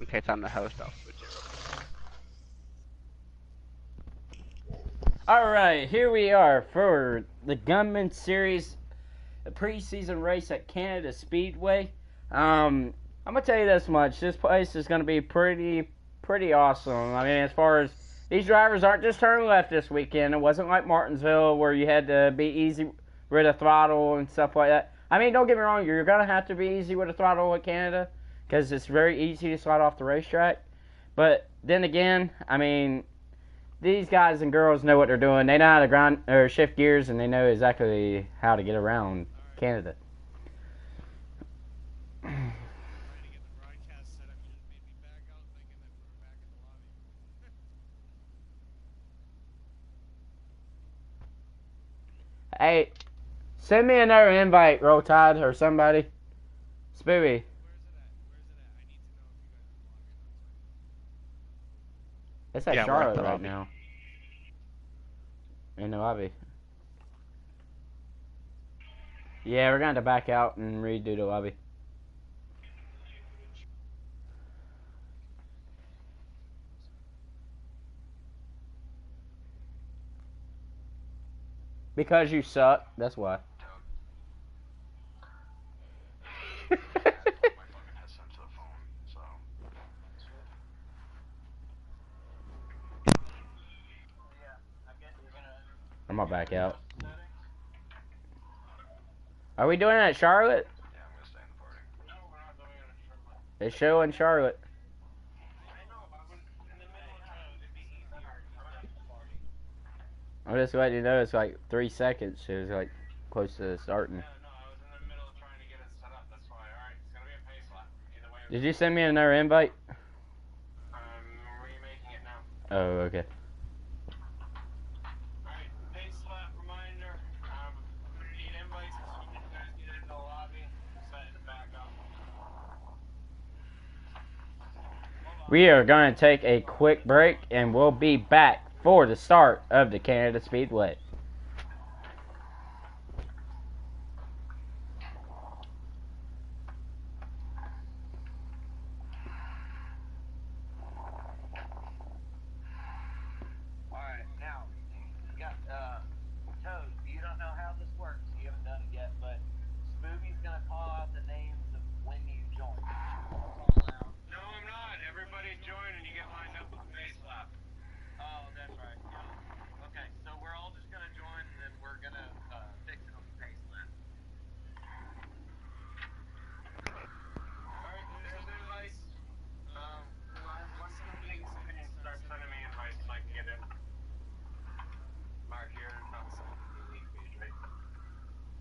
In case I'm the host, I'll switch it. Alright, here we are for the Gunman Series, a preseason race at Canada Speedway. I'm going to tell you this much, this place is going to be pretty awesome. I mean, as far as, these drivers aren't just turning left this weekend. It wasn't like Martinsville where you had to be easy with a throttle and stuff like that. I mean, don't get me wrong, you're going to have to be easy with a throttle at Canada, because it's very easy to slide off the racetrack. But then again, I mean, these guys and girls know what they're doing. They know how to grind or shift gears, and they know exactly how to get around Canada. Hey, send me another invite, Roll Tide or somebody. Spoopy. It's at Charlotte right now. In the lobby. Yeah, we're going to back out and redo the lobby. Because you suck, that's why. I'm gonna back out. Are we doing it at Charlotte? Yeah, I'm gonna stay in the party. No, we're not doing it at Charlotte. It's showing Charlotte. I know, but in the middle of Charlotte, it'd be easier to the party. I'm just letting you know it's like 3 seconds. It was like close to starting. Yeah, no, I was in the middle of trying to get it set up. That's why. Alright, it's gonna be a pace lap. Either way. Did you send me another invite? I'm remaking it now. Oh, okay. Alright, pace lap reminder. I'm gonna need invites as soon as you guys get into the lobby. Setting it back up. We are going to take a quick break, and we'll be back for the start of the Canada Speedway. Alright, now, you got, Toad, you don't know how this works, you haven't done it yet, but Spoopy's gonna call out the names of when you join. No, I'm not. Everybody join and you get lined up with the pace lap. Oh, that's right. Yeah. Okay, so we're all just gonna join and then we're gonna fix it on the pace lap. Alright, there's the invites. Once somebody starts sending me invites so I can get in. Mark, you're not sending me the league page, right?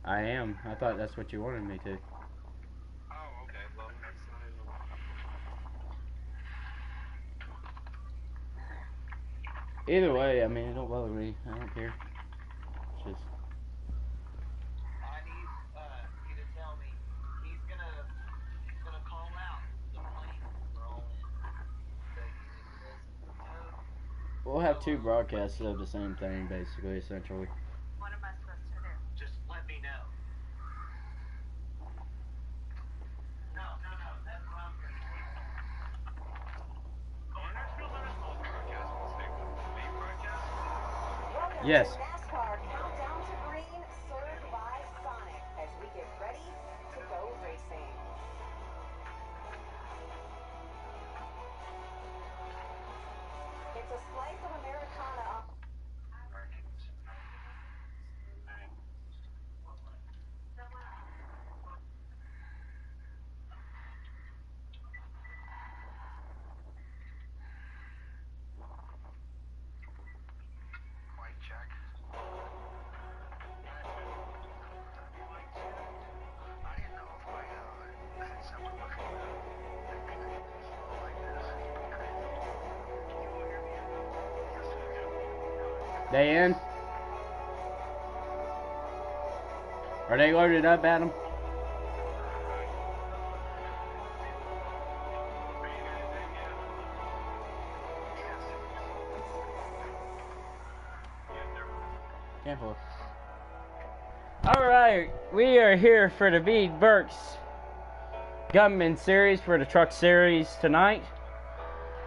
I am. I thought that's what you wanted me to. Oh, okay. Well, next time. Either way, I mean, it don't bother me. I don't care. It's just... I need you to tell me, he's gonna call out the planes we're all in. So you need to Toad. We'll have 2 broadcasts of the same thing, basically, essentially. What am I supposed to do? Just let me know. No, that's what I'm gonna do. Nashville's on a small broadcast. We'll stick with the main broadcast. Welcome Yes. to NASCAR Countdown to Green, served by Sonic, as we get ready to go racing. It's a slice of Americana. Mic check. I didn't know if my headset would work like this. Can you hear me? Yes, I can. They in? Are they loaded up, Adam? Careful. Alright, we are here for the Veedverks Gunman Series for the Truck Series tonight.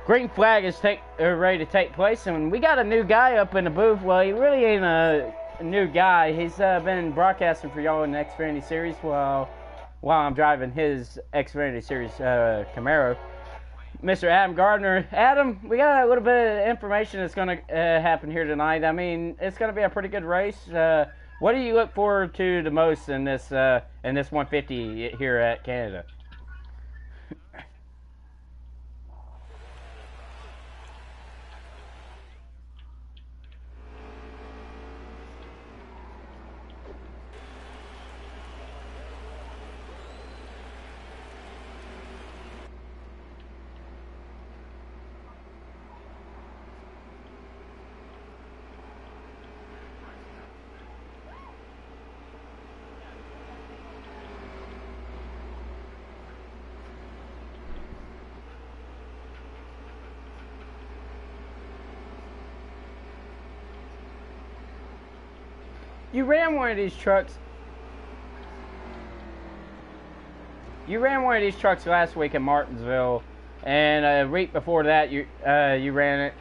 Green flag is ready to take place, and we got a new guy up in the booth. Well, he really ain't a new guy. He's been broadcasting for y'all in the Xfinity Series while I'm driving his Xfinity Series Camaro. Mr. Adam Gardner. Adam, we got a little bit of information that's going to happen here tonight. I mean, it's going to be a pretty good race. What do you look forward to the most in this 150 here at Canada? You ran one of these trucks. You ran one of these trucks last week in Martinsville, and a week before that you ran it.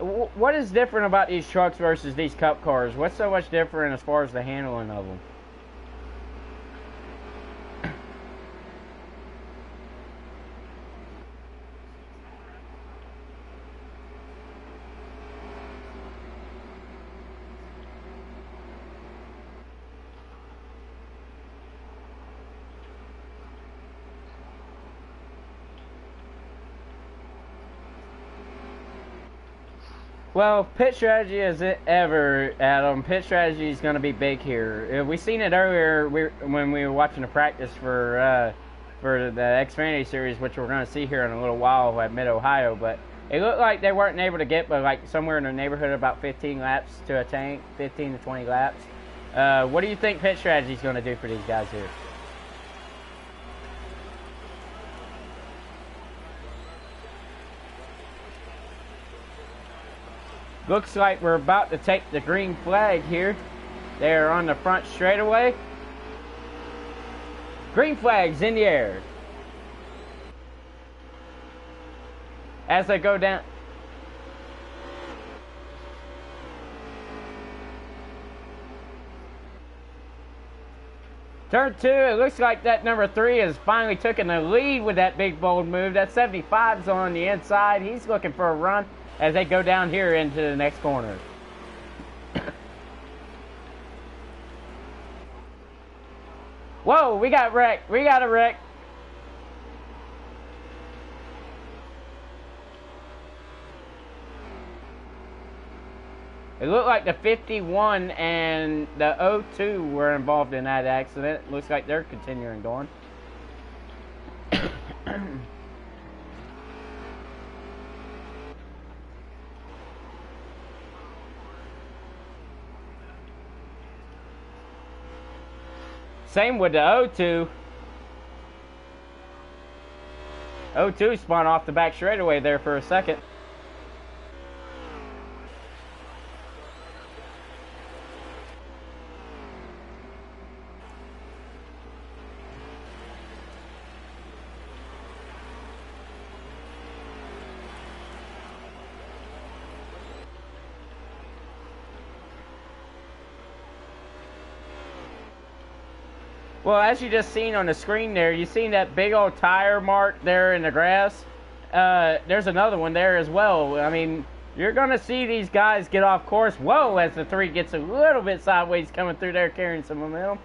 What is different about these trucks versus these Cup cars? What's so much different as far as the handling of them? Well, pit strategy is it ever, Adam. Pit strategy is going to be big here. We seen it earlier when we were watching the practice for the Xfinity Series, which we're going to see here in a little while at Mid-Ohio. But it looked like they weren't able to get but like somewhere in the neighborhood of about 15 laps to a tank, 15 to 20 laps. What do you think pit strategy is going to do for these guys here? Looks like we're about to take the green flag here. They're on the front straightaway. Green flag's in the air. As they go down. Turn 2, it looks like that number 3 has finally taken the lead with that big bold move. That 75's on the inside. He's looking for a run as they go down here into the next corner. Whoa, we got wrecked. We got a wreck. It looked like the 51 and the 02 were involved in that accident. Looks like they're continuing going. Same with the 02. 02 spun off the back straightaway there for a second. Well, as you just seen on the screen there, you seen that big old tire mark there in the grass. There's another one there as well. I mean, you're going to see these guys get off course. Whoa, as the 3 gets a little bit sideways coming through there carrying some momentum.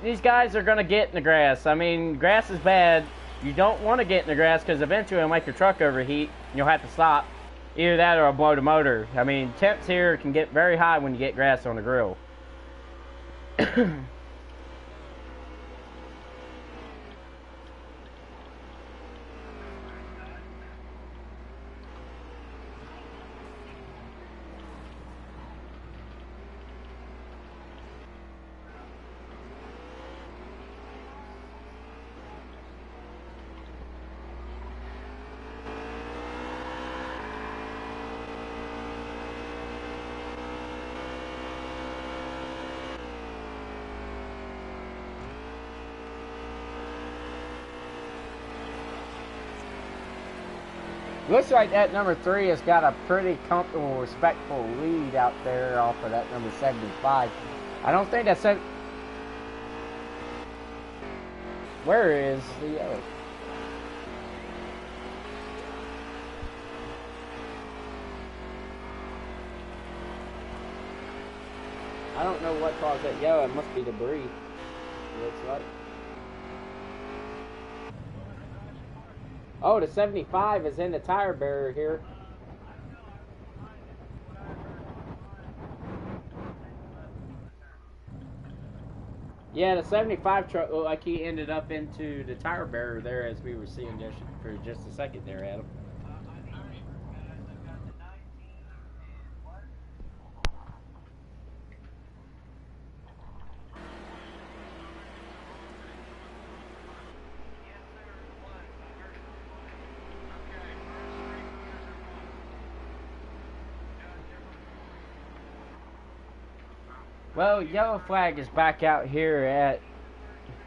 These guys are going to get in the grass. I mean, grass is bad. You don't want to get in the grass because eventually it'll make your truck overheat. And you'll have to stop. Either that or it'll blow the motor. I mean, temps here can get very high when you get grass on the grill. Looks like that number 3 has got a pretty comfortable, respectful lead out there off of that number 75. I don't think that's... Where is the yellow? I don't know what caused that yellow. It must be debris. It looks like. Oh, the 75 is in the tire barrier here. Yeah, the 75 truck looked like he ended up into the tire barrier there, as we were seeing just for just a second there, Adam. Well, yellow flag is back out here at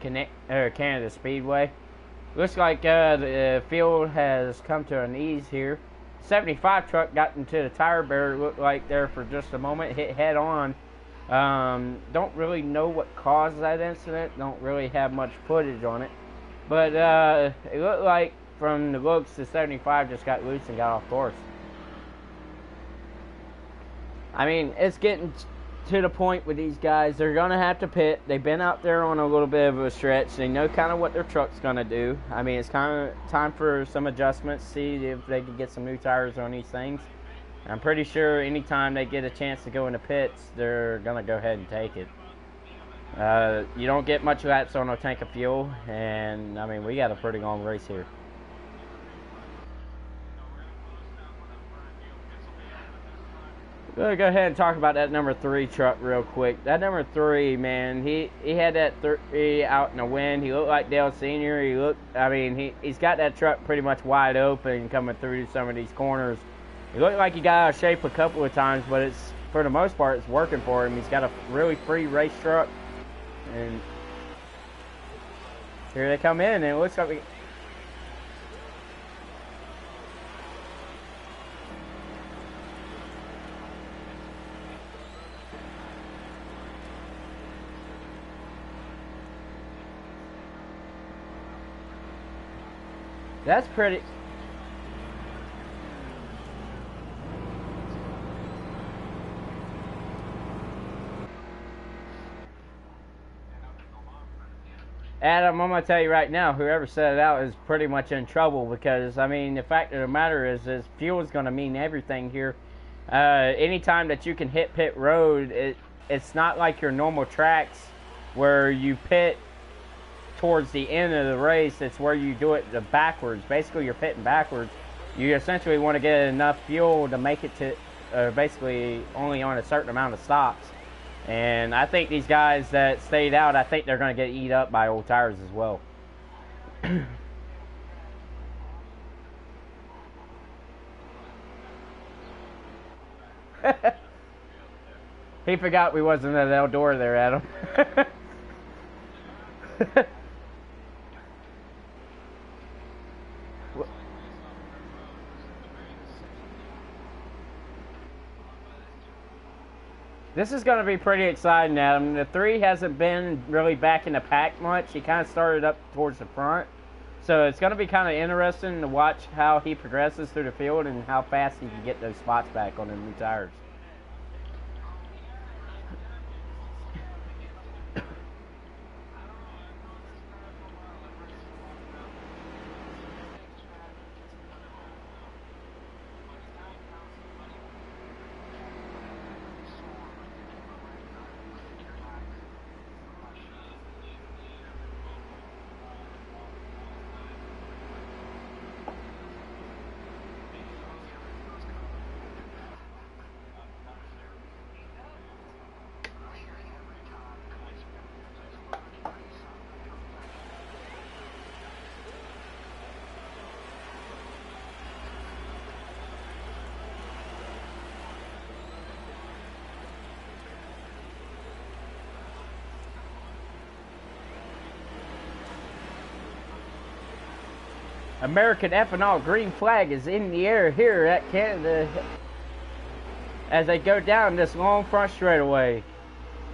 Canada Speedway. Looks like the field has come to an ease here. 75 truck got into the tire barrier, looked like there for just a moment, hit head on. Don't really know what caused that incident, don't really have much footage on it. But it looked like from the looks, the 75 just got loose and got off course. I mean, it's getting to the point with these guys. They're going to have to pit. They've been out there on a little bit of a stretch. They know kind of what their truck's going to do. I mean, it's kind of time for some adjustments, see if they can get some new tires on these things. I'm pretty sure anytime they get a chance to go into pits, they're going to go ahead and take it. You don't get much laps on a tank of fuel, and I mean, we got a pretty long race here. We'll go ahead and talk about that number 3 truck real quick. That number 3, man, he had that 3 out in the wind. He looked like Dale Sr. He's got that truck pretty much wide open coming through some of these corners. He looked like he got out of shape a couple of times, but it's, for the most part, it's working for him. He's got a really free race truck. And here they come in, and it looks like we... That's pretty... Adam, I'm going to tell you right now, whoever set it out is pretty much in trouble, because, I mean, the fact of the matter is fuel is going to mean everything here. Anytime that you can hit pit road, it's not like your normal tracks where you pit towards the end of the race. It's where you do it backwards. Basically, you're pitting backwards. You essentially want to get enough fuel to make it to basically only on a certain amount of stops. And I think these guys that stayed out, I think they're going to get eat up by old tires as well. He forgot we wasn't at Eldora there, Adam. This is going to be pretty exciting, Adam. The 3 hasn't been really back in the pack much. He kind of started up towards the front. So it's going to be kind of interesting to watch how he progresses through the field and how fast he can get those spots back on the new tires. American ethanol green flag is in the air here at Canada as they go down this long front straightaway.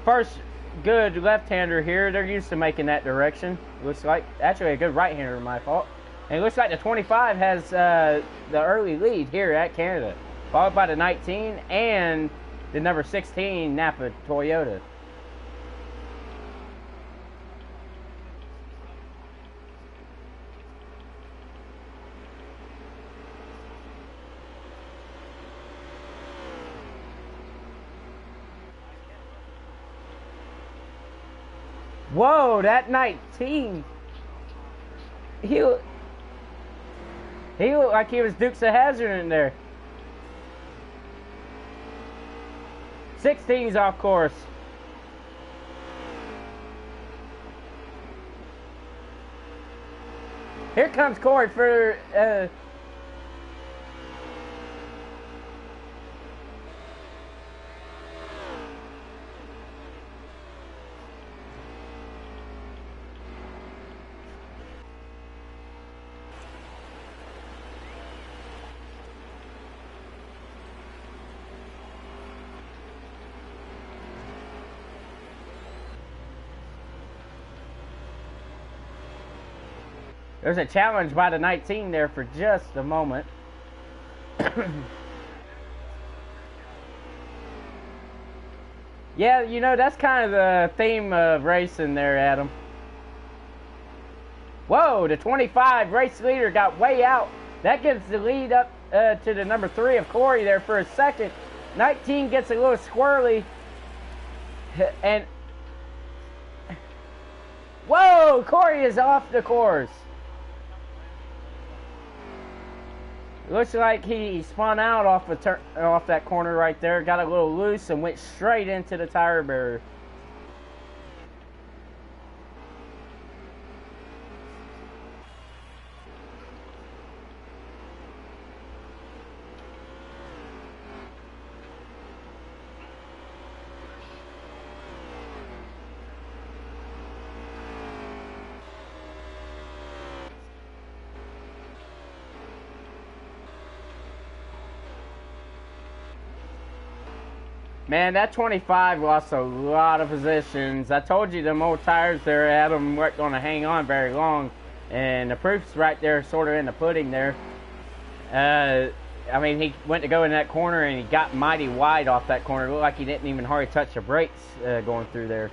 First good left-hander here. They're used to making that direction. Looks like actually a good right-hander, my fault. And it looks like the 25 has the early lead here at Canada, followed by the 19 and the number 16 Napa Toyota. Whoa, that 19. He looked like he was Dukes of Hazzard in there. 16's off course. Here comes Corey for there's a challenge by the 19 there for just a moment. Yeah, you know, that's kind of the theme of racing there, Adam. Whoa, the 25 race leader got way out. That gives the lead up to the number 3 of Corey there for a second. 19 gets a little squirrely. And whoa, Corey is off the course. Looks like he spun out off that corner right there, got a little loose and went straight into the tire barrier. Man, that 25 lost a lot of positions. I told you them old tires there, Adam, weren't going to hang on very long. And the proof's right there, sort of in the pudding there. I mean, he went to go in that corner and he got mighty wide off that corner. It looked like he didn't even hardly touch the brakes going through there.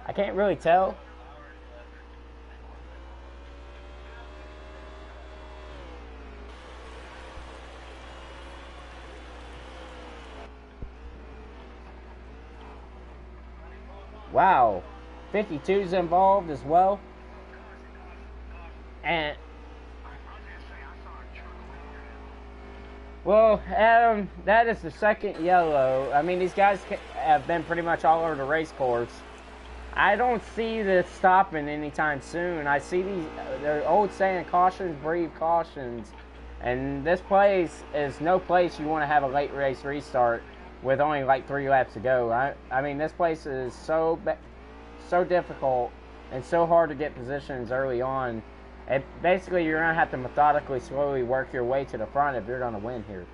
I can't really tell. Wow, 52's involved as well. And well, Adam, that is the second yellow. I mean, these guys have been pretty much all over the race course. I don't see this stopping anytime soon. I see these, the old saying, cautions breed cautions. And this place is no place you want to have a late race restart with only like 3 laps to go. I mean, this place is so difficult and so hard to get positions early on. And basically, you're going to have to methodically, slowly work your way to the front if you're going to win here.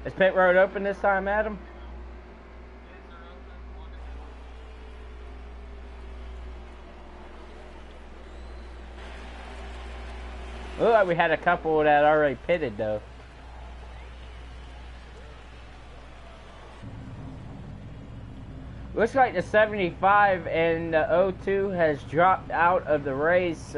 Is pit road open this time, Adam? Looked like we had a couple that already pitted though. Looks like the 75 and the 02 has dropped out of the race.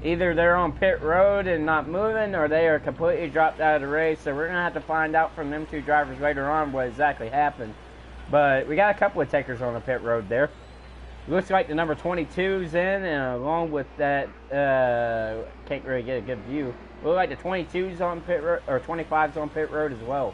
Either they're on pit road and not moving, or they are completely dropped out of the race. So we're going to have to find out from them 2 drivers later on what exactly happened. But we got a couple of takers on the pit road there. Looks like the number 22's in, and along with that, can't really get a good view. Looks like the 22's on pit road, or 25's on pit road as well.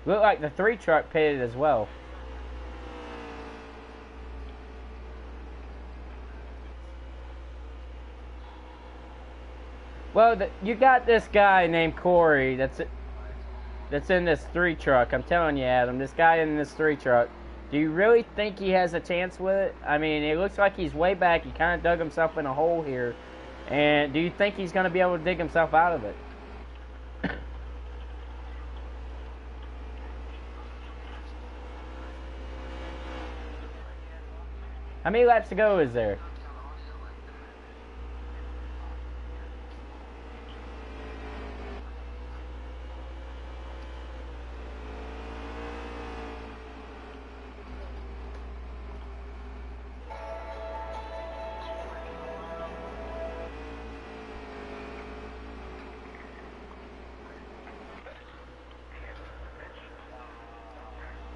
Look like the 3 truck pitted as well. Well, you got this guy named Corey that's in this 3 truck. I'm telling you, Adam, this guy in this 3 truck. Do you really think he has a chance with it? I mean, it looks like he's way back. He kind of dug himself in a hole here. And do you think he's going to be able to dig himself out of it? How many laps to go is there?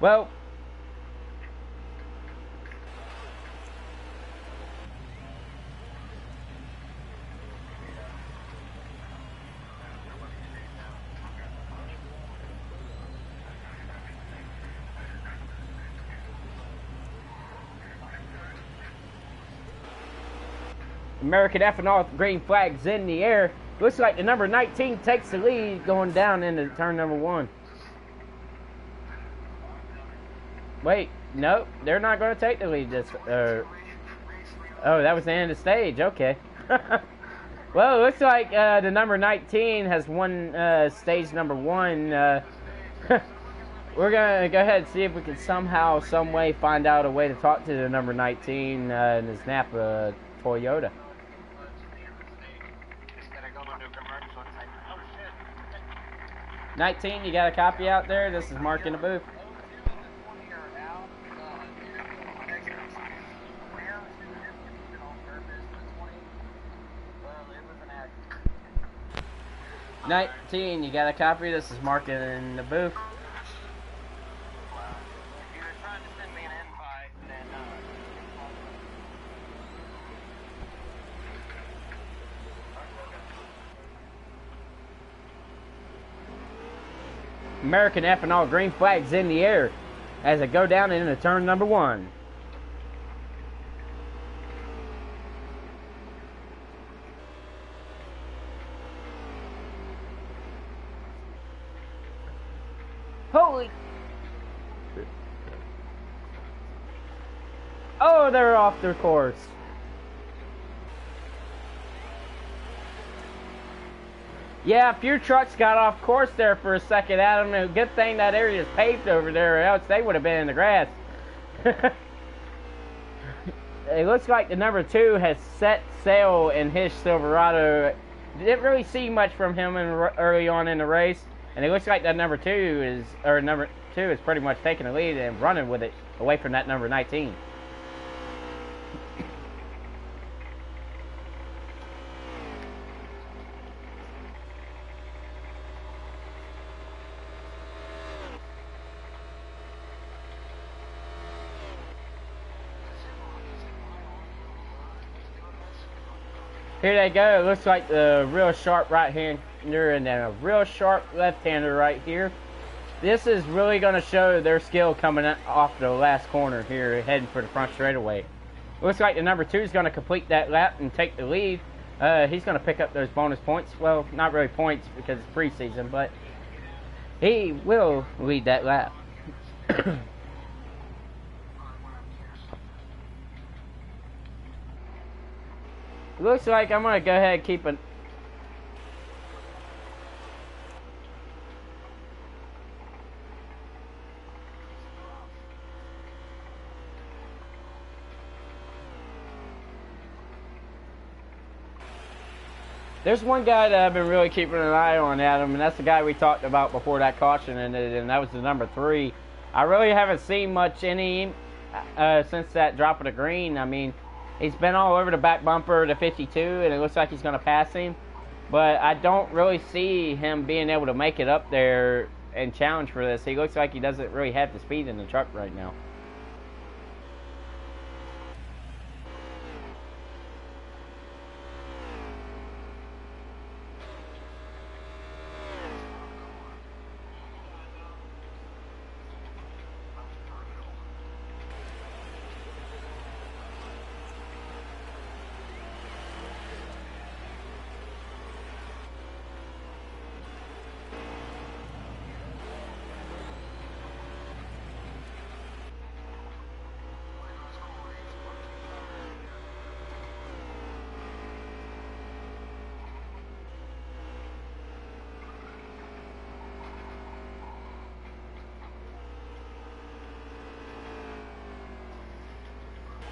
Well, American ethanol green flags in the air. Looks like the number 19 takes the lead going down into turn number 1. Wait, nope, they're not going to take the lead this. Oh, that was the end of the stage. Okay. Well, it looks like the number 19 has won stage number 1. We're gonna go ahead and see if we can somehow, some way, find out a way to talk to the number 19 in his Napa Toyota. 19, you got a copy out there? This is Mark in the booth. 19, you got a copy? This is Mark in the booth. American ethanol green flags in the air as it go down into turn number 1. Holy! Oh, they're off their course. Yeah, a few trucks got off course there for a second, Adam. And good thing that area is paved over there, or else they would have been in the grass. It looks like the number 2 has set sail in his Silverado. Didn't really see much from him early on in the race, and it looks like that number 2 is pretty much taking the lead and running with it away from that number 19. Here they go. It looks like the real sharp right-hander and then a real sharp left-hander right here. This is really going to show their skill coming off the last corner here, heading for the front straightaway. Looks like the number 2 is going to complete that lap and take the lead. He's going to pick up those bonus points. Well, not really points because it's preseason, but he will lead that lap. Looks like I'm going to go ahead and keep an... There's one guy that I've been really keeping an eye on, Adam, and that's the guy we talked about before that caution ended, and that was the number 3. I really haven't seen much since that drop of the green. I mean, he's been all over the back bumper to 52, and it looks like he's going to pass him. But I don't really see him being able to make it up there and challenge for this. He looks like he doesn't really have the speed in the truck right now.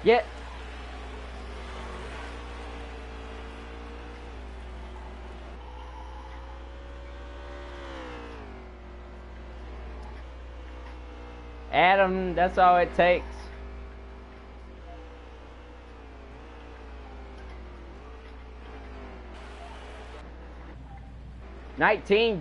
Yeah. Adam, that's all it takes. $19.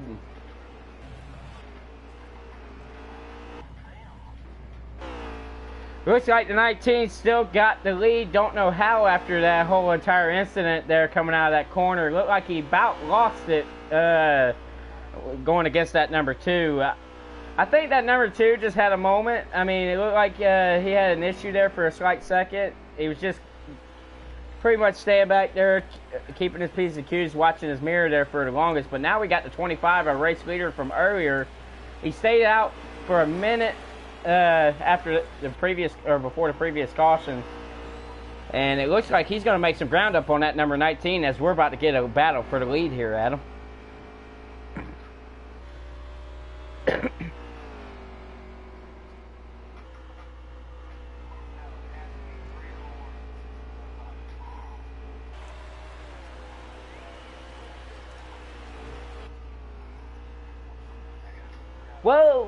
Looks like the 19 still got the lead. Don't know how after that whole entire incident there coming out of that corner. Looked like he about lost it going against that number 2. I think that number 2 just had a moment. I mean, it looked like he had an issue there for a slight second. He was just pretty much staying back there, keeping his P's and Q's, watching his mirror there for the longest. But now we got the 25, our race leader from earlier. He stayed out for a minute after the previous, or before the previous caution. And it looks like he's going to make some ground up on that number 19 as we're about to get a battle for the lead here, Adam. Whoa!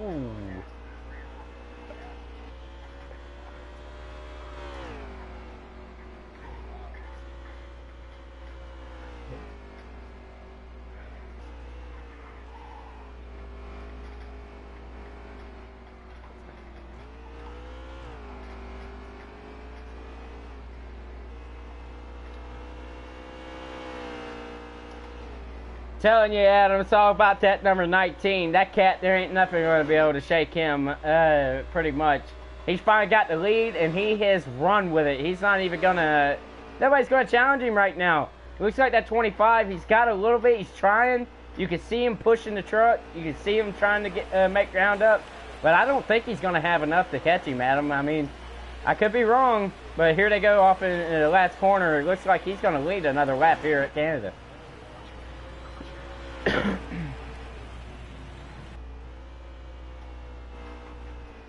Telling you, Adam, it's all about that number 19. That cat, there ain't nothing going to be able to shake him, pretty much. He's finally got the lead, and he has run with it. He's not even going to... Nobody's going to challenge him right now. Looks like that 25, he's got a little bit. He's trying. You can see him pushing the truck. You can see him trying to get make ground up. But I don't think he's going to have enough to catch him, Adam. I mean, I could be wrong, but here they go off in the last corner. It looks like he's going to lead another lap here at Canada.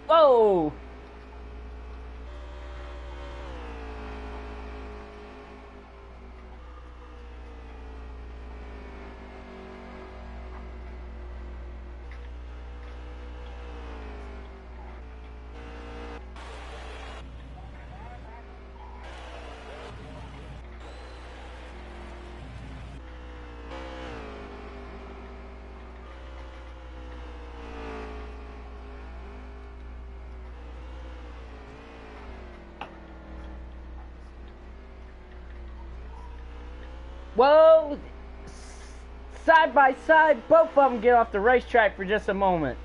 Whoa! Whoa! Side by side, both of them get off the racetrack for just a moment.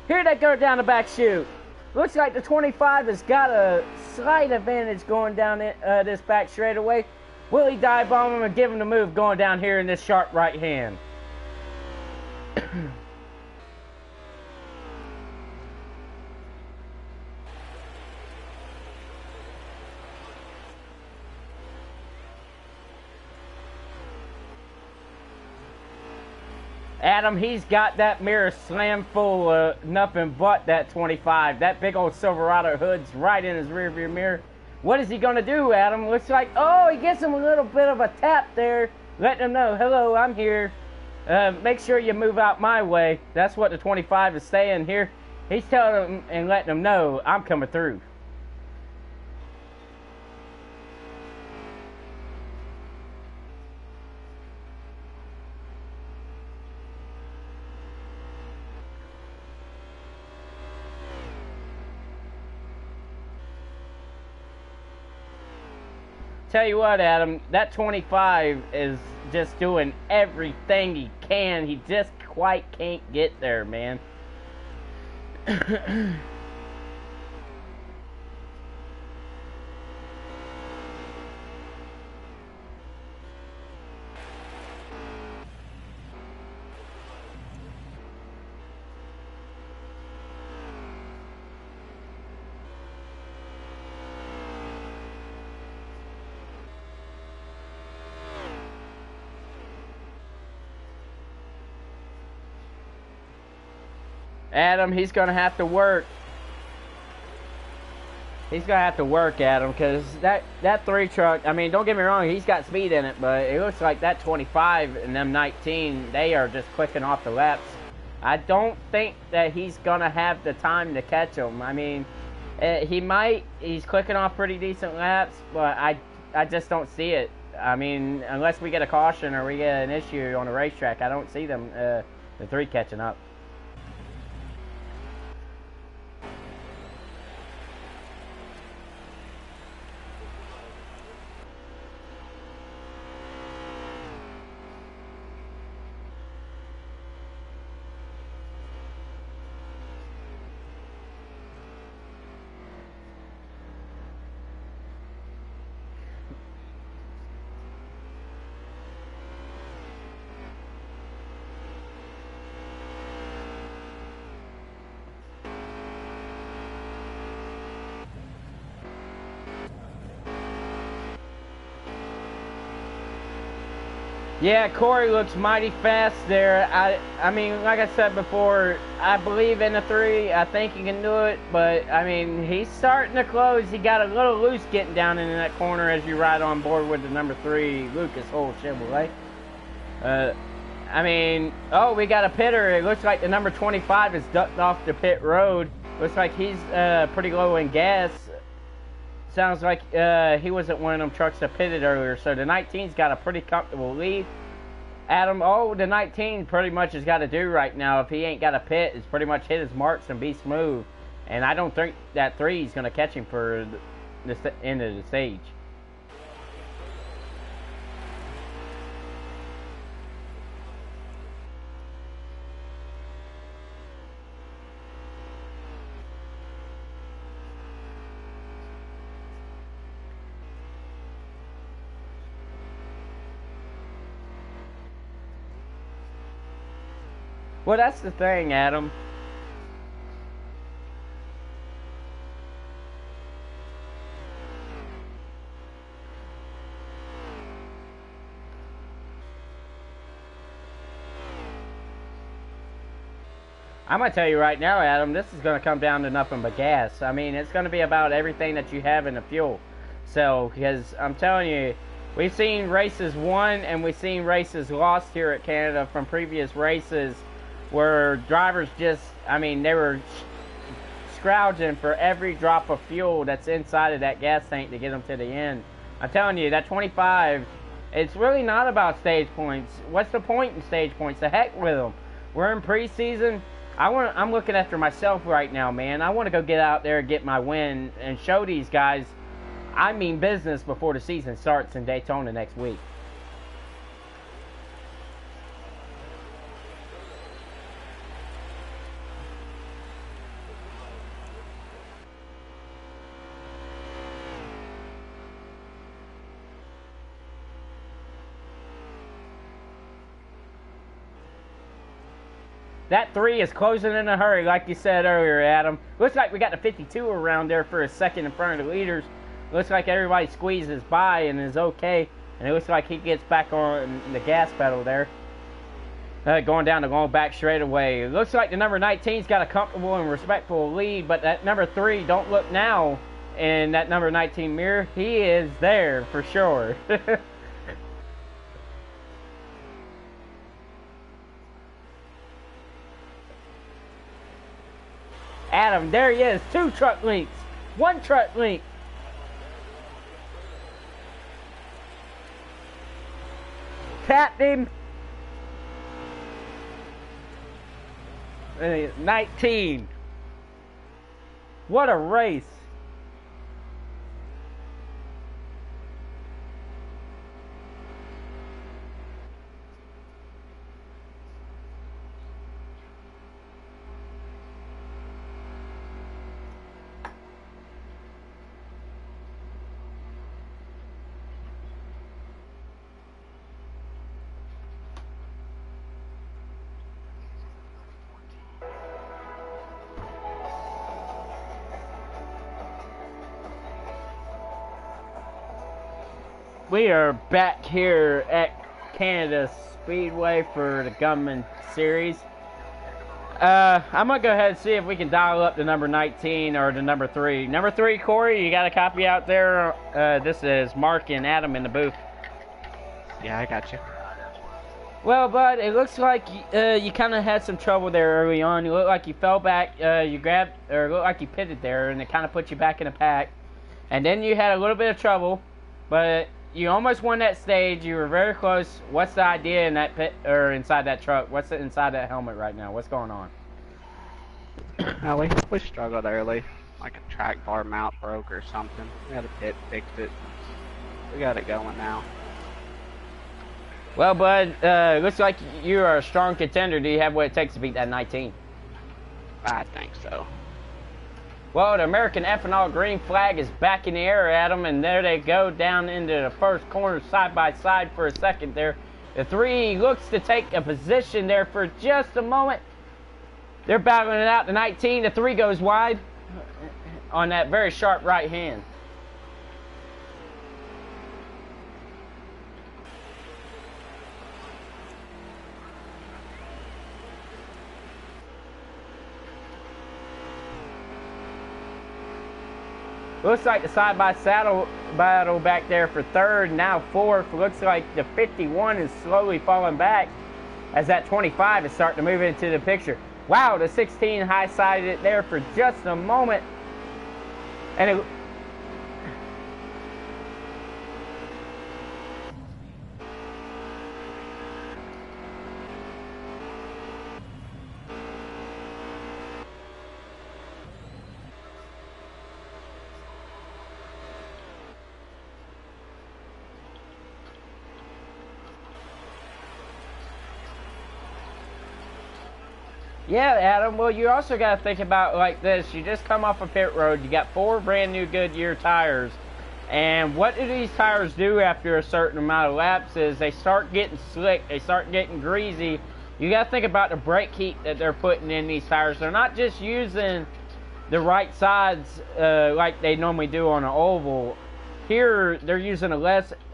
Here they go down the back chute. Looks like the 25 has got a slight advantage going down this back straightaway. Will he dive bomb him and give him the move going down here in this sharp right hand? Adam, he's got that mirror slammed full of nothing but that 25. That big old Silverado hood's right in his rear view mirror. What is he going to do, Adam? Looks like, oh, he gets him a little bit of a tap there. letting them know, hello, I'm here. Make sure you move out my way. That's what the 25 is saying here. He's telling them and letting them know I'm coming through. Tell you what, Adam, that 25 is just doing everything he can. He just quite can't get there, man. Adam, he's going to have to work. He's going to have to work, Adam, because that 3 truck, I mean, don't get me wrong, he's got speed in it, but it looks like that 25 and them 19, they are just clicking off the laps. I don't think that he's going to have the time to catch them. I mean, he might. He's clicking off pretty decent laps, but I just don't see it. I mean, unless we get a caution or we get an issue on the racetrack, I don't see them, the 3 catching up. Yeah, Corey looks mighty fast there. I mean, like I said before, I believe in the 3. I think he can do it, but I mean, he's starting to close. He got a little loose getting down in that corner as you ride on board with the number 3 Lucas Oil Chevrolet. I mean, oh, we got a pitter. It looks like the number 25 is ducked off the pit road. Looks like he's pretty low in gas. Sounds like he wasn't one of them trucks that pitted earlier. So the 19's got a pretty comfortable lead. Adam, oh, the 19 pretty much has got to do right now. If he ain't got a pit, it's pretty much hit his marks and be smooth. And I don't think that 3 is going to catch him for the end of the stage. Well, that's the thing, Adam. I'm going to tell you right now, Adam, this is going to come down to nothing but gas. I mean, it's going to be about everything that you have in the fuel. So, because I'm telling you, we've seen races won and we've seen races lost here at Canada from previous races where drivers just, I mean, they were scrounging for every drop of fuel that's inside of that gas tank to get them to the end. I'm telling you, that 25, it's really not about stage points. What's the point in stage points? The heck with them. We're in preseason. I'm looking after myself right now, man. I want to go get out there and get my win and show these guys I mean business before the season starts in Daytona next week. That 3 is closing in a hurry, like you said earlier, Adam. Looks like we got the 52 around there for a second in front of the leaders. Looks like everybody squeezes by and is okay. And it looks like he gets back on the gas pedal there. Going down the long back straightaway. It looks like the number 19's got a comfortable and respectful lead, but that number 3, don't look now in that number 19 mirror. He is there for sure. Adam, there he is. 2 truck links. 1 truck link. Tapped him. 19. What a race. We are back here at Canada Speedway for the Gunman Series. I'm going to go ahead and see if we can dial up the number 19 or the number 3. Number 3, Corey, you got a copy out there? This is Mark and Adam in the booth. Yeah, I got you. Well, bud, it looks like you kind of had some trouble there early on. You look like you fell back, you grabbed, or it looked like you pitted there, and it kind of put you back in the pack. And then you had a little bit of trouble, but you almost won that stage. You were very close. What's the idea in that pit or inside that truck? What's inside that helmet right now? What's going on? We struggled early. Like a track bar mount broke or something. We had a pit, fixed it. We got it going now. Well, bud, looks like you are a strong contender. Do you have what it takes to beat that 19? I think so. Well, the American ethanol green flag is back in the air, Adam, and there they go down into the first corner side by side for a second there. The 3 looks to take a position there for just a moment. They're battling it out. The 19, the 3 goes wide on that very sharp right hand. Looks like the side-by-saddle battle back there for 3rd, now 4th. Looks like the 51 is slowly falling back as that 25 is starting to move into the picture. Wow, the 16 high-sided it there for just a moment. And it... Yeah, Adam, well, you also got to think about like this. You just come off a pit road. You got 4 brand new Goodyear tires. And what do these tires do after a certain amount of laps is they start getting slick. They start getting greasy. You got to think about the brake heat that they're putting in these tires. They're not just using the right sides like they normally do on an oval. Here, they're using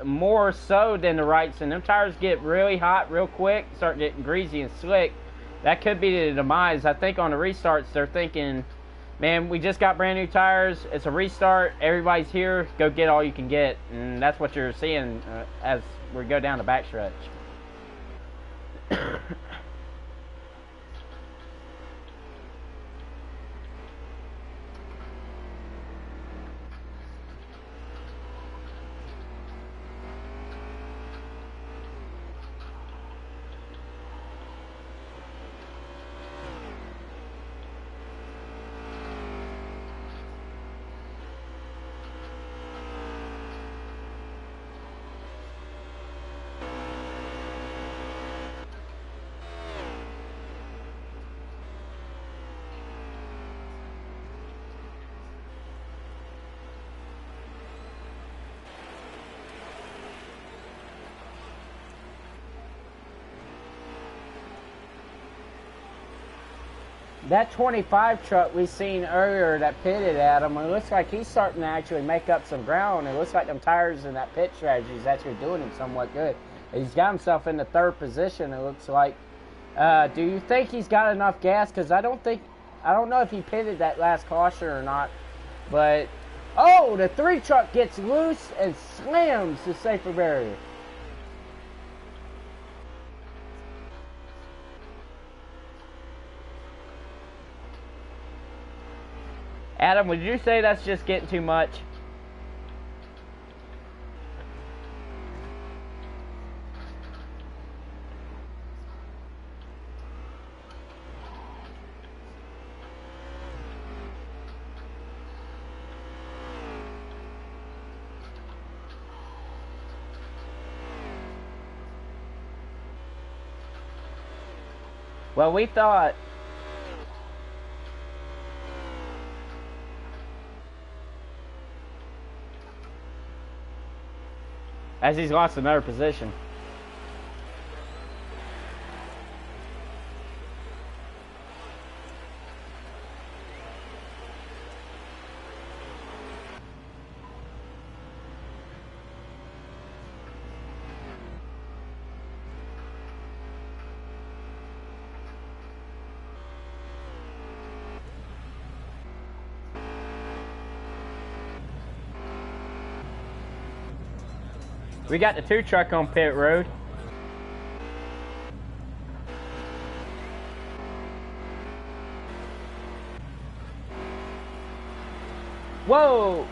more so than the rights. And them tires get really hot real quick, start getting greasy and slick. That could be the demise. I think on the restarts, they're thinking, man, we just got brand new tires. It's a restart. Everybody's here. Go get all you can get. And that's what you're seeing as we go down the backstretch. That 25 truck we seen earlier that pitted at him, it looks like he's starting to actually make up some ground. It looks like them tires and that pit strategy is actually doing him somewhat good. He's got himself in the 3rd position, it looks like. Do you think he's got enough gas? Because I don't know if he pitted that last caution or not. But, oh, the 3 truck gets loose and slams the safer barrier. Adam, would you say that's just getting too much? Well, we thought... As he's lost another position. We got the 2 truck on pit road. Whoa!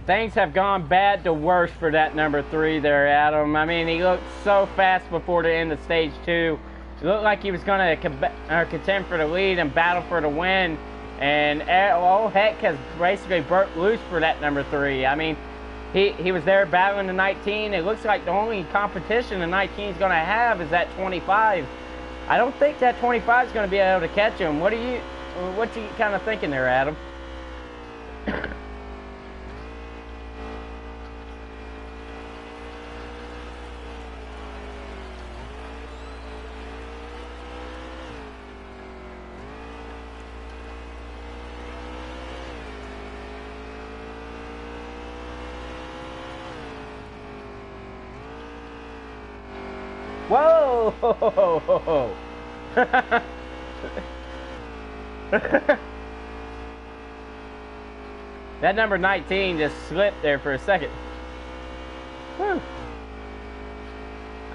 Things have gone bad to worse for that number 3 there, Adam. I mean, he looked so fast before the end of stage 2. It looked like he was going to contend for the lead and battle for the win. And all heck has basically burnt loose for that number 3. I mean, he was there battling the 19. It looks like the only competition the 19 is going to have is that 25. I don't think that 25 is going to be able to catch him. What you kind of thinking there, Adam? Whoa! That number 19 just slipped there for a second. Whew.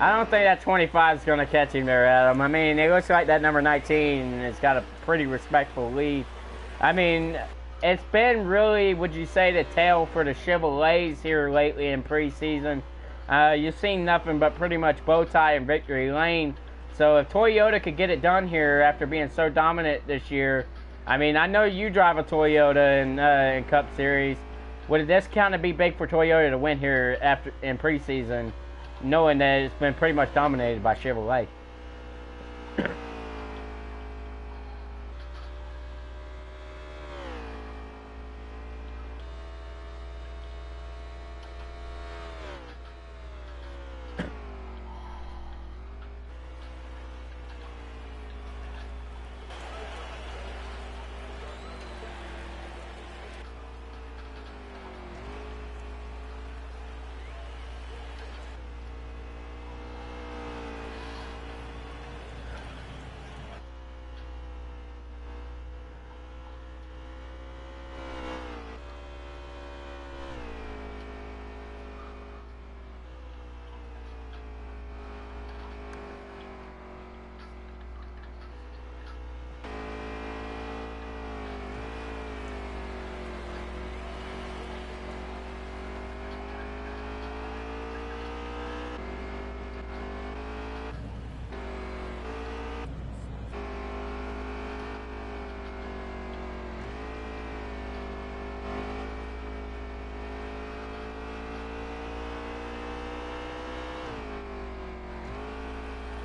I don't think that 25 is going to catch him there, Adam. I mean, it looks like that number 19 has got a pretty respectful lead. I mean, it's been really, would you say, the tale for the Chevrolets here lately in preseason. You've seen nothing but pretty much bow tie and victory lane. So if Toyota could get it done here after being so dominant this year, I mean, I know you drive a Toyota in Cup Series. Would this kind of be big for Toyota to win here in preseason, knowing that it's been pretty much dominated by Chevrolet?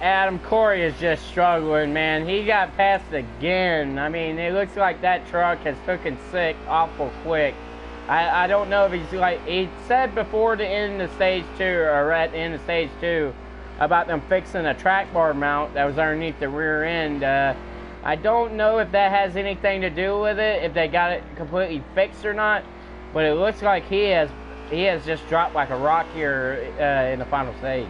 Adam, Corey is just struggling, man. He got passed again. I mean, it looks like that truck has taken sick awful quick. I don't know if he's like, he said before the end of stage 2, or at the end of stage 2, about them fixing a track bar mount that was underneath the rear end. I don't know if that has anything to do with it, if they got it completely fixed or not, but it looks like he has just dropped like a rock here in the final stage.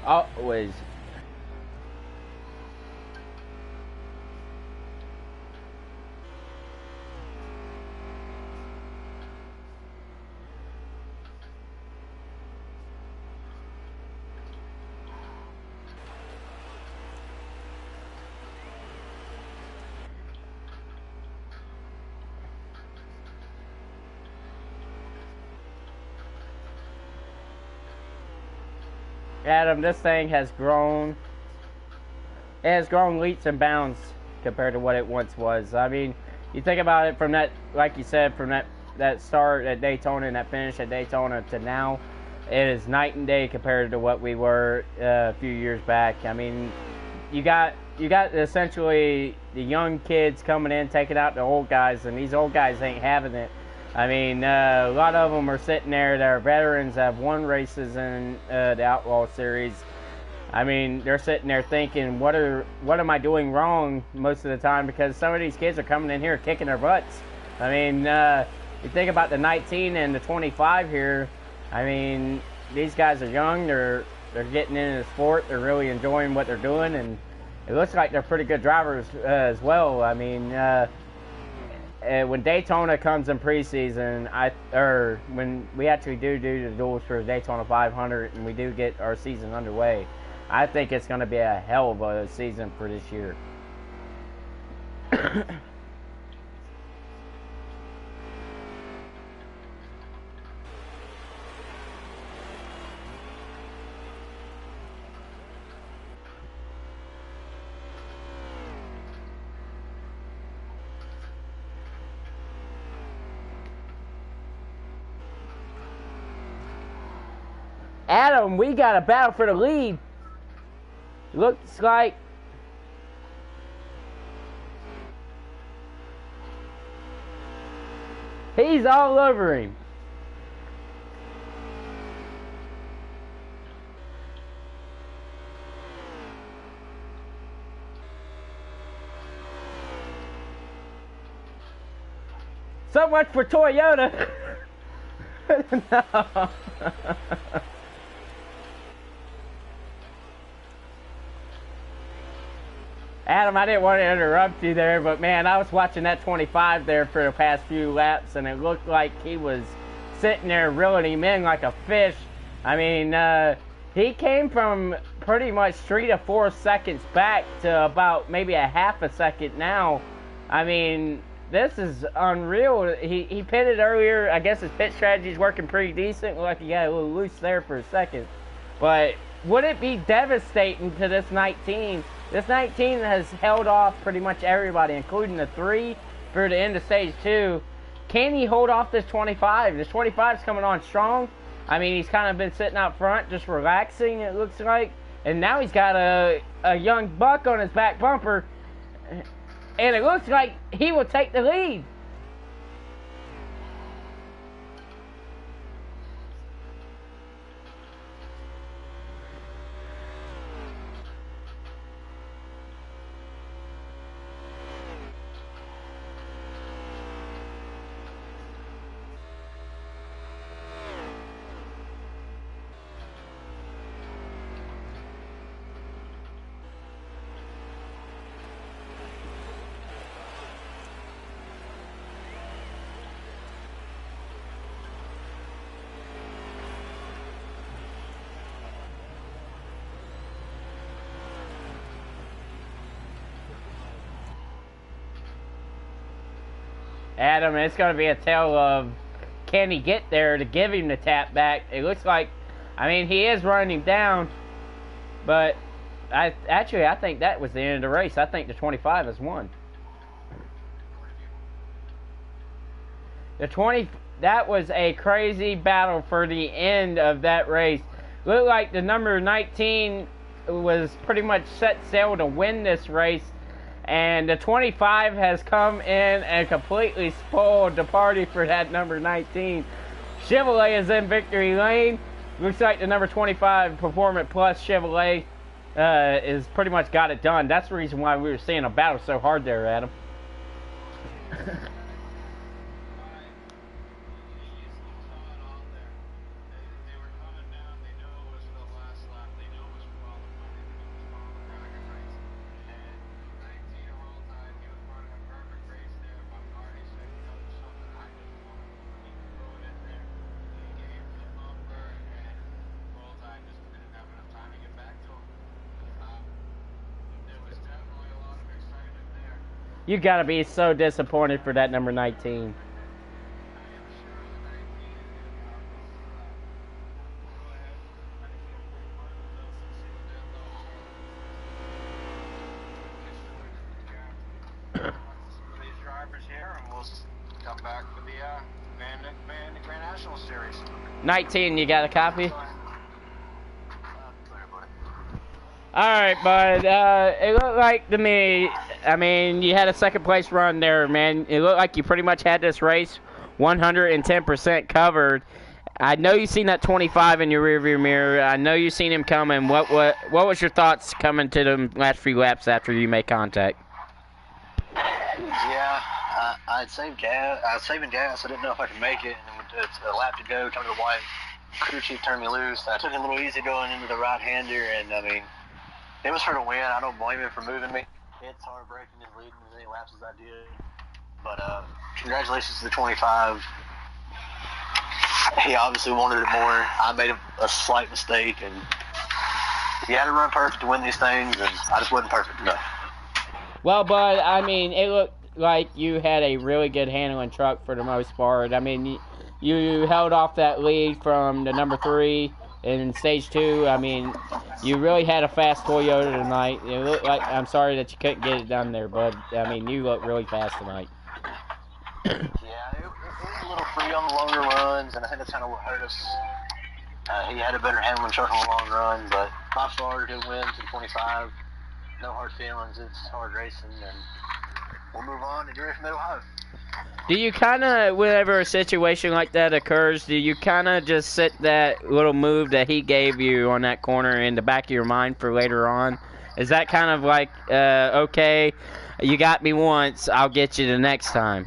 always. Adam, this thing has grown. It has grown leaps and bounds compared to what it once was. I mean, you think about it from that, like you said, from that start at Daytona and that finish at Daytona to now, it is night and day compared to what we were a few years back. I mean, you got essentially the young kids coming in, taking out the old guys, and these old guys ain't having it. I mean, a lot of them are sitting there that are veterans, have won races in the Outlaw Series. I mean, they're sitting there thinking, what am I doing wrong most of the time? Because some of these kids are coming in here kicking their butts. I mean, you think about the 19 and the 25 here. I mean, these guys are young. They're getting into the sport. They're really enjoying what they're doing, and it looks like they're pretty good drivers as well. I mean, when Daytona comes in preseason, or when we actually do the duels for Daytona 500 and we do get our season underway, I think it's going to be a hell of a season for this year. Adam, we got a battle for the lead. Looks like he's all over him. So much for Toyota. No. Adam, I didn't want to interrupt you there, but man, I was watching that 25 there for the past few laps, and it looked like he was sitting there reeling him in like a fish. I mean, he came from pretty much 3 to 4 seconds back to about maybe a half a second now. I mean, this is unreal. He pitted earlier. I guess his pit strategy is working pretty decent. Looked like he got a little loose there for a second. But would it be devastating to this 19? This 19 has held off pretty much everybody, including the 3 for the end of stage 2. Can he hold off this 25? This 25 is coming on strong. I mean, he's kind of been sitting out front, just relaxing, it looks like. And now he's got a young buck on his back bumper. And it looks like he will take the lead. Adam, it's going to be a tale of, can he get there to give him the tap back? It looks like, I mean, he is running him down, but I think that was the end of the race. I think the 25 has won. That was a crazy battle for the end of that race. Looked like the number 19 was pretty much set sail to win this race. And the 25 has come in and completely spoiled the party for that number 19. Chevrolet is in victory lane. Looks like the number 25 Performance Plus Chevrolet is pretty much got it done. That's the reason why we were seeing a battle so hard there, Adam. You gotta be so disappointed for that number 19. These drivers here, and we'll come back for the Bandit Grand National Series. 19, you got a copy? Alright, bud. It looked like to me, I mean, you had a second place run there, man. It looked like you pretty much had this race 110% covered. I know you seen that 25 in your rearview mirror. I know you seen him coming. What was your thoughts coming to the last few laps after you made contact? Yeah, I'd saved gas. I was saving gas. I didn't know if I could make it. And it's a lap to go, coming to the white. Crew chief turned me loose. I took it a little easy going into the right-hander, and I mean, it was for the win. I don't blame him for moving me. It's heartbreaking and leading as many laps as I did. But congratulations to the 25. He obviously wanted it more. I made a slight mistake, and you had to run perfect to win these things, and I just wasn't perfect enough. Well, bud, I mean, it looked like you had a really good handling truck for the most part. I mean, you held off that lead from the number 3 in stage 2. I mean, you really had a fast Toyota tonight. It looked like, I'm sorry that you couldn't get it done there, bud. I mean, you looked really fast tonight. Yeah, it was a little free on the longer runs, and I think that's kind of what hurt us. He had a better handling truck on the long run, but by far, good win to 25. No hard feelings. It's hard racing, and we'll move on to Gary from Mid-Ohio. Do you kind of, whenever a situation like that occurs, do you kind of just set that little move that he gave you on that corner in the back of your mind for later on? Is that kind of like, okay, you got me once, I'll get you the next time?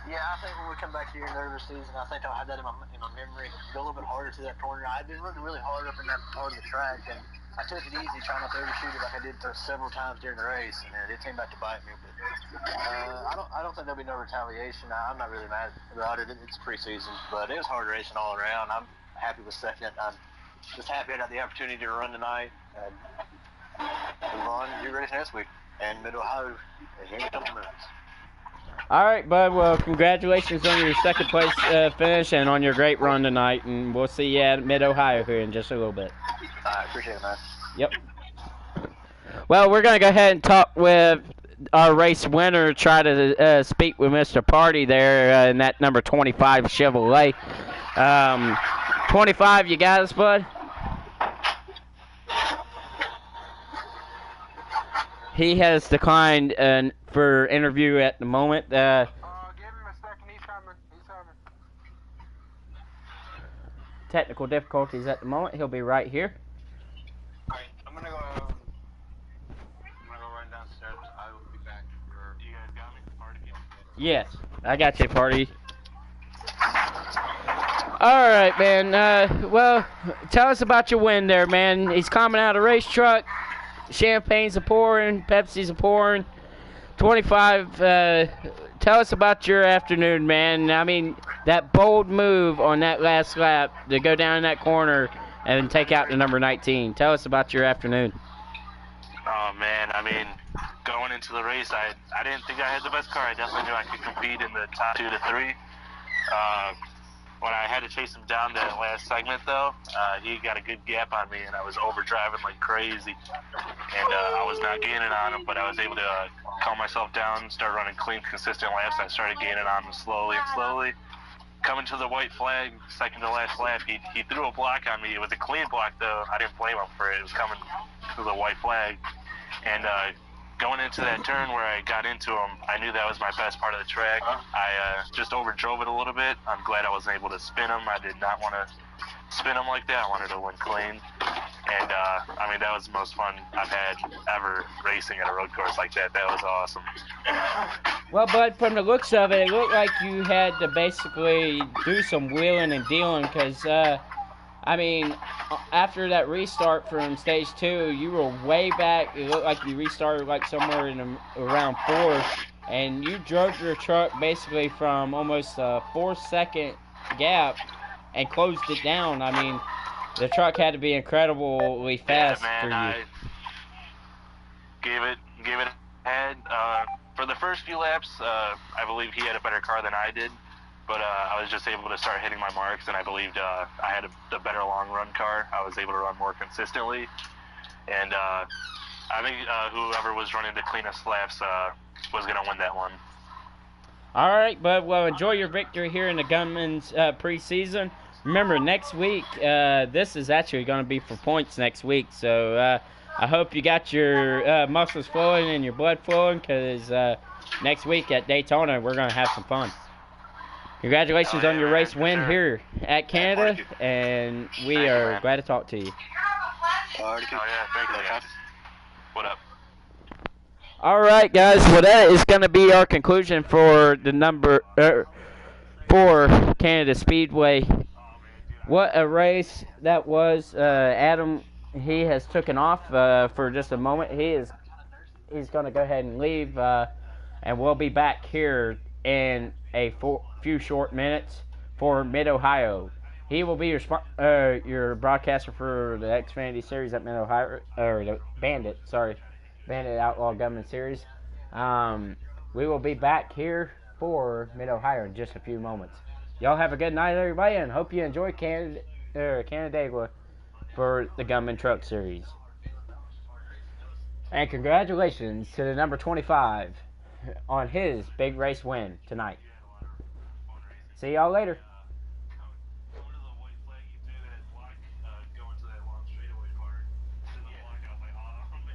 Yeah, I think when we come back here in the regular season, I think I'll have that in my memory. Go a little bit harder to that corner. I've been running really hard up in that part of the track, and I took it easy, trying not to overshoot it like I did several times during the race, and it came back to bite me. But I don't think there'll be no retaliation. I'm not really mad about it. It's preseason, but it was hard racing all around. I'm happy with second. I'm just happy I got the opportunity to run tonight. And move on to race next week, and Mid-Ohio in a couple minutes. All right, bud. Well, congratulations on your second place finish and on your great run tonight, and we'll see you at Mid-Ohio here in just a little bit. I appreciate it, man. Yep. Well, we're going to go ahead and talk with our race winner, try to speak with Mr. Party there in that number 25 Chevrolet. 25, you got us, bud? He has declined for interview at the moment. Give him a second. He's coming. Technical difficulties at the moment. He'll be right here. Alright, I'm gonna go run downstairs. I will be back. You guys got me? Party? Yes, I got you, Party. All right, man. Well, tell us about your win there, man. He's coming out of the race truck. Champagne's a-pouring. Pepsi's a-pouring. 25, tell us about your afternoon, man. I mean, that bold move on that last lap to go down in that corner and take out the number 19. Tell us about your afternoon. Oh, man, I mean, going into the race, I didn't think I had the best car. I definitely knew I could compete in the top 2 to 3. When I had to chase him down that last segment, though, he got a good gap on me, and I was overdriving like crazy. And I was not gaining on him, but I was able to calm myself down, start running clean, consistent laps. I started gaining on him slowly and slowly. Coming to the white flag, second to last lap, he threw a block on me. It was a clean block, though. I didn't blame him for it. It was coming to the white flag. And going into that turn where I got into him, I knew that was my best part of the track. I just overdrove it a little bit. I'm glad I wasn't able to spin him. I did not want to spin him like that. I wanted to win clean. And, I mean, that was the most fun I've had ever racing at a road course like that. That was awesome. Well, bud, from the looks of it, it looked like you had to basically do some wheeling and dealing because, I mean, after that restart from stage 2, you were way back. It looked like you restarted like somewhere in around 4, and you drove your truck basically from almost a 4-second gap and closed it down. I mean, the truck had to be incredibly fast yeah, man, for you. I gave it had. For the first few laps, I believe he had a better car than I did, but I was just able to start hitting my marks, and I believed I had the better long run car. I was able to run more consistently, and I think whoever was running the cleanest laps was going to win that one. All right, bud. Well, enjoy your victory here in the Gunman's preseason. Remember, next week, this is actually going to be for points next week, so I hope you got your muscles flowing and your blood flowing, because next week at Daytona, we're going to have some fun. Congratulations on your race win here at Canada, and we are glad to talk to you. Oh, yeah, thank you, guys. What up? All right, guys. Well, that is going to be our conclusion for the for Canada Speedway. What a race that was. Adam, he has taken off for just a moment. He's going to go ahead and leave, and we'll be back here in a few short minutes for Mid-Ohio. He will be your broadcaster for the Xfinity Series at Mid-Ohio, or the Bandit Outlaw Gunman Series. We will be back here for Mid-Ohio in just a few moments. Y'all have a good night, everybody, and hope you enjoy Canandaigua for the Gunman Truck Series. And congratulations to the number 25 on his big race win tonight. See y'all later.